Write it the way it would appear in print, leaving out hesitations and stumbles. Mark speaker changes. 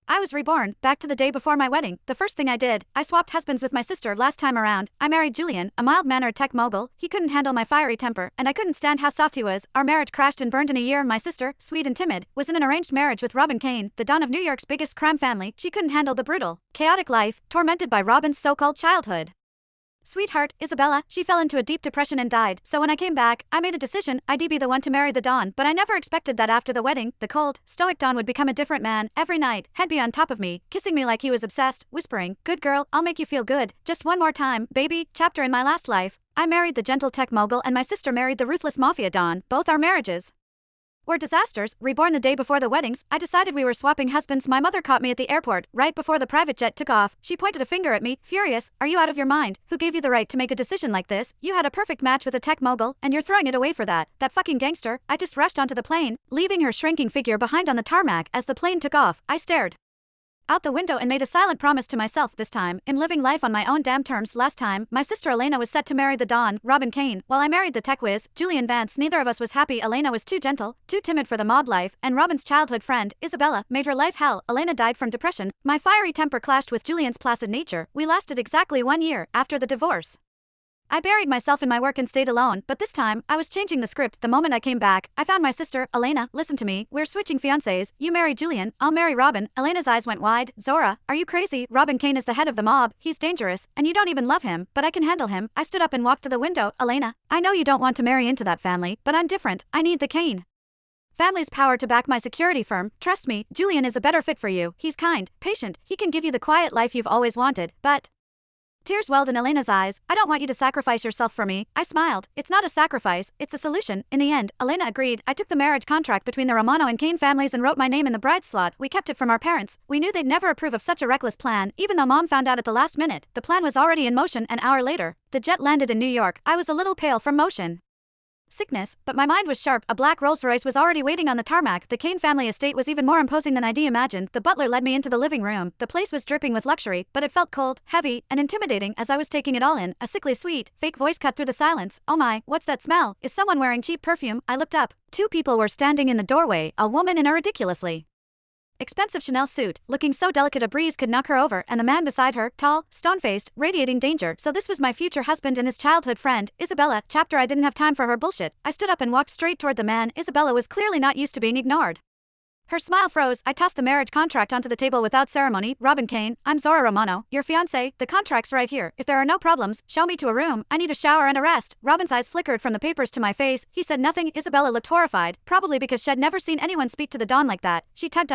Speaker 1: I was reborn, back to the day before my wedding. The first thing I did, I swapped husbands with my sister last time around. I married Julian, a mild-mannered tech mogul. He couldn't handle my fiery temper, and I couldn't stand how soft he was. Our marriage crashed and burned in a year. My sister, sweet and timid, was in an arranged marriage with Robin Kane, the don of New York's biggest crime family. She couldn't handle the brutal, chaotic life, tormented by Robin's so-called childhood. Sweetheart, Isabella, she fell into a deep depression and died, so when I came back, I made a decision, I'd be the one to marry the Don, but I never expected that after the wedding, the cold, stoic Don would become a different man. Every night, he'd be on top of me, kissing me like he was obsessed, whispering, "Good girl, I'll make you feel good, just one more time, baby." Chapter in my last life. I married the gentle tech mogul and my sister married the ruthless mafia Don. Both our marriages were disasters. Reborn the day before the weddings, I decided we were swapping husbands. My mother caught me at the airport, right before the private jet took off. She pointed a finger at me, furious. "Are you out of your mind? Who gave you the right to make a decision like this? You had a perfect match with a tech mogul, and you're throwing it away for that. That fucking gangster." I just rushed onto the plane, leaving her shrinking figure behind on the tarmac. As the plane took off, I stared out the window and made a silent promise to myself. This time, I'm living life on my own damn terms. Last time, my sister Elena was set to marry the Don, Robin Kane, while I married the tech whiz, Julian Vance. Neither of us was happy. Elena was too gentle, too timid for the mob life, and Robin's childhood friend, Isabella, made her life hell. Elena died from depression. My fiery temper clashed with Julian's placid nature. We lasted exactly 1 year. After the divorce, I buried myself in my work and stayed alone, but this time, I was changing the script. The moment I came back, I found my sister, Elena. "Listen to me, we're switching fiancés. You marry Julian, I'll marry Robin." Elena's eyes went wide. "Zora, are you crazy? Robin Kane is the head of the mob, he's dangerous, and you don't even love him, but I can handle him." I stood up and walked to the window. "Elena, I know you don't want to marry into that family, but I'm different. I need the Kane family's power to back my security firm. Trust me, Julian is a better fit for you. He's kind, patient, he can give you the quiet life you've always wanted, but..." Tears welled in Elena's eyes. "I don't want you to sacrifice yourself for me." I smiled. "It's not a sacrifice, it's a solution." In the end, Elena agreed. I took the marriage contract between the Romano and Kane families and wrote my name in the bride's slot. We kept it from our parents. We knew they'd never approve of such a reckless plan, even though Mom found out at the last minute. The plan was already in motion. An hour later, the jet landed in New York. I was a little pale from motion sickness, but my mind was sharp. A black Rolls-Royce was already waiting on the tarmac. The Kane family estate was even more imposing than I'd imagined. The butler led me into the living room. The place was dripping with luxury, but it felt cold, heavy, and intimidating as I was taking it all in. A sickly sweet, fake voice cut through the silence. "Oh my, what's that smell? Is someone wearing cheap perfume?" I looked up. 2 people were standing in the doorway, a woman in a ridiculously expensive Chanel suit, looking so delicate a breeze could knock her over, and the man beside her, tall, stone-faced, radiating danger. So this was my future husband and his childhood friend, Isabella. Chapter I didn't have time for her bullshit. I stood up and walked straight toward the man. Isabella was clearly not used to being ignored. Her smile froze. I tossed the marriage contract onto the table without ceremony. "Robin Kane, I'm Zora Romano, your fiancé. The contract's right here. If there are no problems, show me to a room. I need a shower and a rest." Robin's eyes flickered from the papers to my face. He said nothing. Isabella looked horrified, probably because she'd never seen anyone speak to the Don like that. She tugged on his